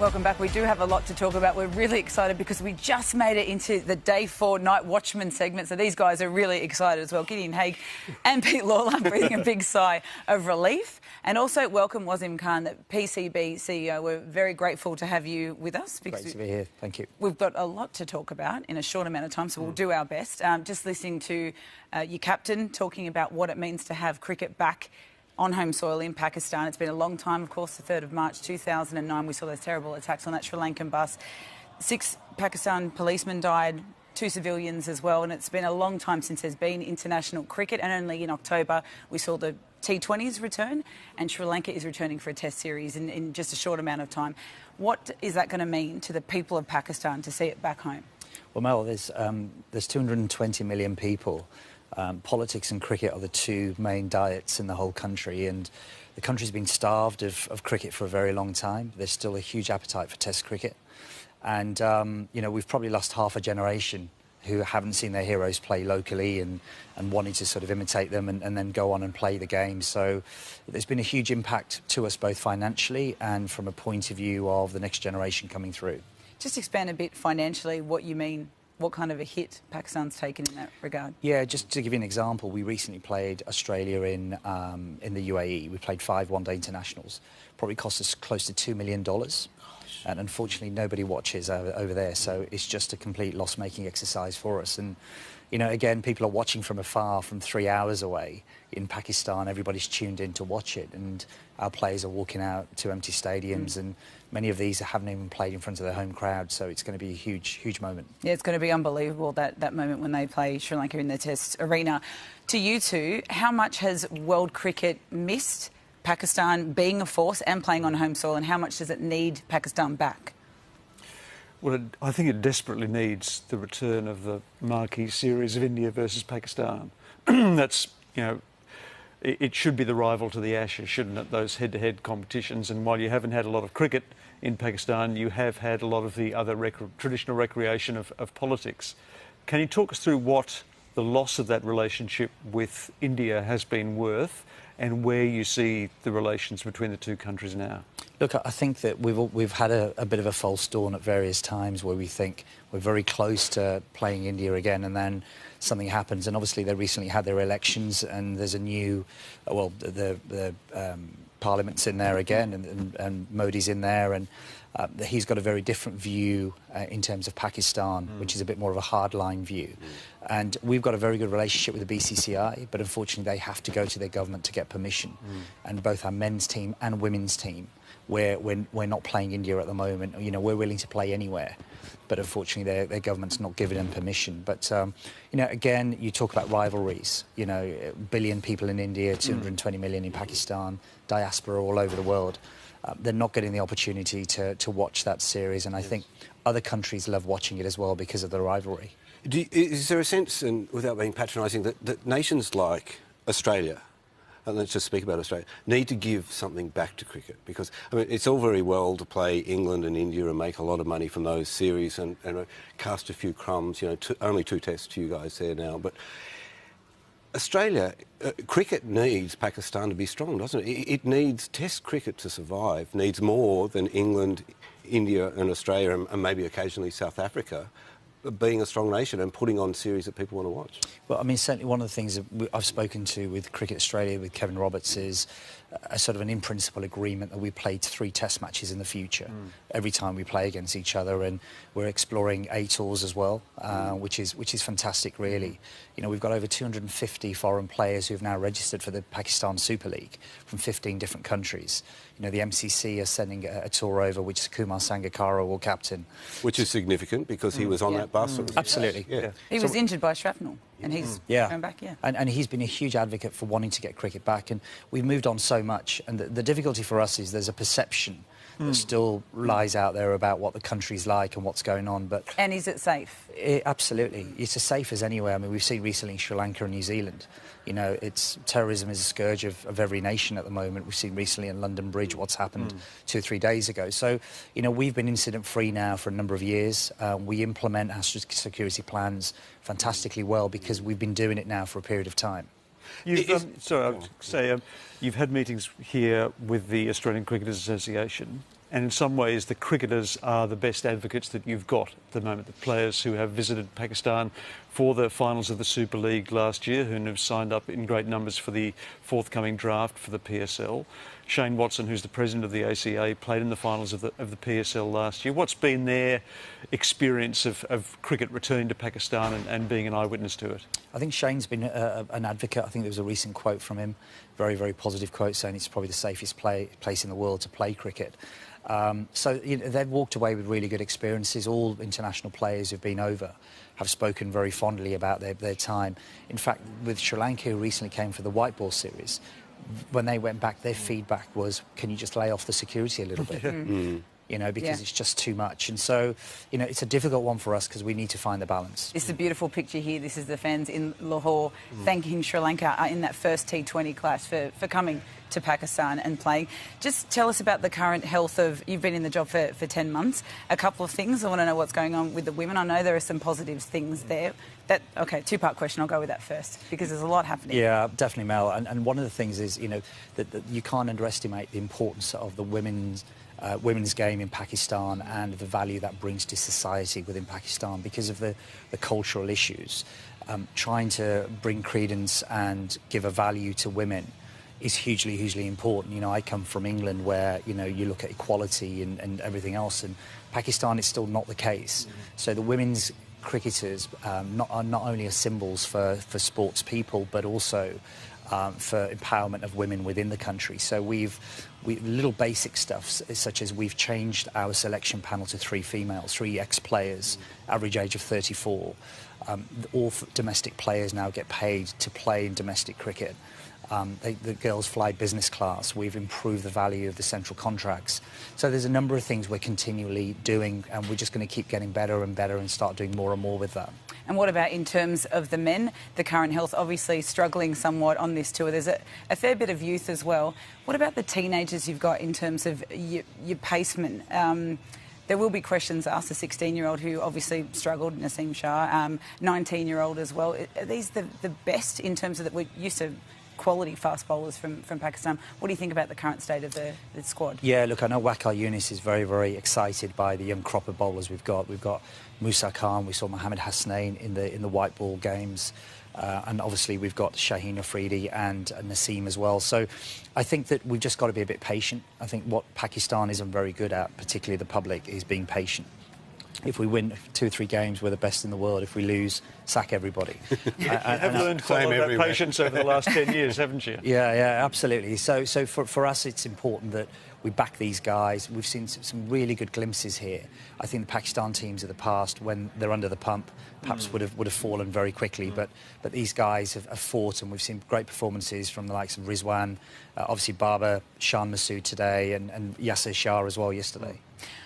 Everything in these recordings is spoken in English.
Welcome back. We do have a lot to talk about. We're really excited because we just made it into the Day 4 Night Watchman segment. So these guys are really excited as well. Gideon Haigh and Pete Lawler breathing a big sigh of relief. And also welcome Wasim Khan, the PCB CEO. We're very grateful to have you with us. Great to be here. Thank you. We've got a lot to talk about in a short amount of time, so we'll do our best. Just listening to your captain talking about what it means to have cricket back on home soil in Pakistan. It's been a long time, of course, the 3rd of March 2009. We saw those terrible attacks on that Sri Lankan bus. 6 Pakistan policemen died, 2 civilians as well, and it's been a long time since there's been international cricket, and only in October we saw the T20s return, and Sri Lanka is returning for a test series in just a short amount of time. What is that going to mean to the people of Pakistan to see it back home? Well, Mel, there's 220 million people. Politics and cricket are the 2 main diets in the whole country, and the country's been starved of cricket for a very long time. There's still a huge appetite for Test cricket, and you know, we've probably lost half a generation who haven't seen their heroes play locally and wanting to sort of imitate them and then go on and play the game. So there's been a huge impact to us both financially and from a point of view of the next generation coming through. Just expand a bit financially what you mean. What kind of a hit Pakistan's taken in that regard? Yeah, just to give you an example, we recently played Australia in the UAE. We played 5 one-day internationals. Probably cost us close to $2 million. And unfortunately, nobody watches over there, so it's just a complete loss-making exercise for us. And, you know, again, people are watching from afar, from 3 hours away. In Pakistan, everybody's tuned in to watch it, and our players are walking out to empty stadiums, and many of these haven't even played in front of their home crowd, so it's going to be a huge, huge moment. Yeah, it's going to be unbelievable, that moment when they play Sri Lanka in their test arena. To you two, how much has world cricket missed Pakistan being a force and playing on home soil, and how much does it need Pakistan back? Well, I think it desperately needs the return of the marquee series of India versus Pakistan. That's, you know, it should be the rival to the Ashes, shouldn't it, those head-to-head competitions? And while you haven't had a lot of cricket in Pakistan, you have had a lot of the other traditional recreation of politics. Can you talk us through what the loss of that relationship with India has been worth, and where you see the relations between the 2 countries now? Look, I think that we've had a bit of a false dawn at various times where we think we're very close to playing India again, and then something happens. And obviously they recently had their elections, and there's a new, well, the Parliament's in there again, and Modi's in there, and he's got a very different view in terms of Pakistan, which is a bit more of a hardline view. And we've got a very good relationship with the BCCI, but unfortunately they have to go to their government to get permission. And both our men's team and women's team, we're not playing India at the moment. You know, we're willing to play anywhere, but unfortunately their government's not giving them permission. But, you know, again, you talk about rivalries. You know, 1 billion people in India, 220 million in Pakistan, diaspora all over the world. They're not getting the opportunity to watch that series, and I think other countries love watching it as well because of the rivalry. Is there a sense, and without being patronising, that nations like Australia, and let's just speak about Australia, need to give something back to cricket? Because, I mean, it's all very well to play England and India and make a lot of money from those series and cast a few crumbs, you know, only 2 tests to you guys there now, but Australia, cricket needs Pakistan to be strong, doesn't it? It needs Test cricket to survive, needs more than England, India and Australia and maybe occasionally South Africa being a strong nation and putting on series that people want to watch. Well, I mean, certainly one of the things that I've spoken to with Cricket Australia, with Kevin Roberts, is a sort of an in-principle agreement that we play 3 test matches in the future every time we play against each other, and we're exploring A tours as well, which is fantastic, really. You know, we've got over 250 foreign players who've now registered for the Pakistan Super League from 15 different countries. You know, the MCC are sending a tour over, which Kumar Sangakkara will captain. Which is significant because he was on that bus. Absolutely. Yeah. He was injured by shrapnel, and he's going back, And he's been a huge advocate for wanting to get cricket back, and we've moved on so much. And the difficulty for us is there's a perception that still lies out there about what the country's like and what's going on. But and is it safe? Absolutely. It's as safe as anywhere. I mean, we've seen recently in Sri Lanka and New Zealand. You know, terrorism is a scourge of every nation at the moment. We've seen recently in London Bridge what's happened 2 or 3 days ago. So, you know, we've been incident-free now for a number of years. We implement our security plans fantastically well because we've been doing it now for a period of time. Sorry, I would say you've had meetings here with the Australian Cricketers Association. And in some ways, the cricketers are the best advocates that you've got at the moment. The players who have visited Pakistan for the finals of the Super League last year, who have signed up in great numbers for the forthcoming draft for the PSL. Shane Watson, who's the president of the ACA, played in the finals of the PSL last year. What's been their experience of cricket returning to Pakistan and being an eyewitness to it? I think Shane's been an advocate. I think there was a recent quote from him, very, very positive quote, saying it's probably the safest place in the world to play cricket. So they've walked away with really good experiences. All international players who've been over have spoken very fondly about their time. In fact, with Sri Lanka, who recently came for the white ball series, when they went back, their feedback was, can you just lay off the security a little bit? You know, because it's just too much. And so, you know, it's a difficult one for us because we need to find the balance. It's a beautiful picture here. This is the fans in Lahore thanking Sri Lanka in that first T20 clash for coming to Pakistan and playing. Just tell us about the current health of... You've been in the job for 10 months. A couple of things. I want to know what's going on with the women. I know there are some positive things there. OK, two-part question. I'll go with that first because there's a lot happening. Yeah, definitely, Mel. And one of the things is, you know, that you can't underestimate the importance of the women's game in Pakistan and the value that brings to society within Pakistan because of the cultural issues. Trying to bring credence and give a value to women is hugely, hugely important. You know, I come from England where, you know, you look at equality and everything else, and Pakistan is still not the case. So the women's cricketers are not only symbols for sports people, but also for empowerment of women within the country. So we've little basic stuff, such as we've changed our selection panel to 3 females, 3 ex-players, average age of 34. All domestic players now get paid to play in domestic cricket. The girls fly business class. We've improved the value of the central contracts. So there's a number of things we're continually doing, and we're just going to keep getting better and better and start doing more and more with that. And what about in terms of the men? The current health obviously struggling somewhat on this tour. There's a fair bit of youth as well. What about the teenagers you've got in terms of your pacemen? There will be questions asked. A 16-year-old who obviously struggled, Naseem Shah, 19-year-old as well. Are these the best in terms of that we're used to quality fast bowlers from Pakistan? What do you think about the current state of the squad? Yeah, look, I know Waqar Younis is very, very excited by the young crop of bowlers we've got. We've got Musa Khan, we saw Mohammad Hasnain in the white ball games, and obviously we've got Shaheen Afridi and Naseem as well. So I think that we've just got to be a bit patient. I think what Pakistan isn't very good at, particularly the public, is being patient. If we win 2 or 3 games, we're the best in the world. If we lose, sack everybody. You have learned quite a lot of patience over the last 10 years, haven't you? Yeah, absolutely. So for us, it's important that we back these guys. We've seen some really good glimpses here. I think the Pakistan teams of the past, when they're under the pump, perhaps would have fallen very quickly. But these guys have fought, and we've seen great performances from the likes of Rizwan, obviously Babar, Shan Masood today, and Yasir Shah as well yesterday.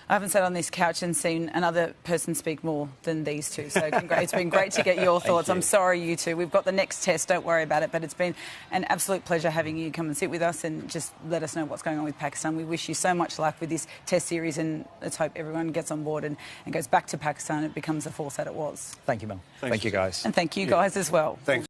I haven't sat on this couch and seen another person speak more than these two, so it's been great to get your thoughts. I'm sorry, you two. We've got the next test, don't worry about it, but it's been an absolute pleasure having you come and sit with us and just let us know what's going on with Pakistan. We wish you so much luck with this test series, and let's hope everyone gets on board and goes back to Pakistan and it becomes the force that it was. Thank you, Mel. Thank you, guys. And thank you guys as well. Thanks.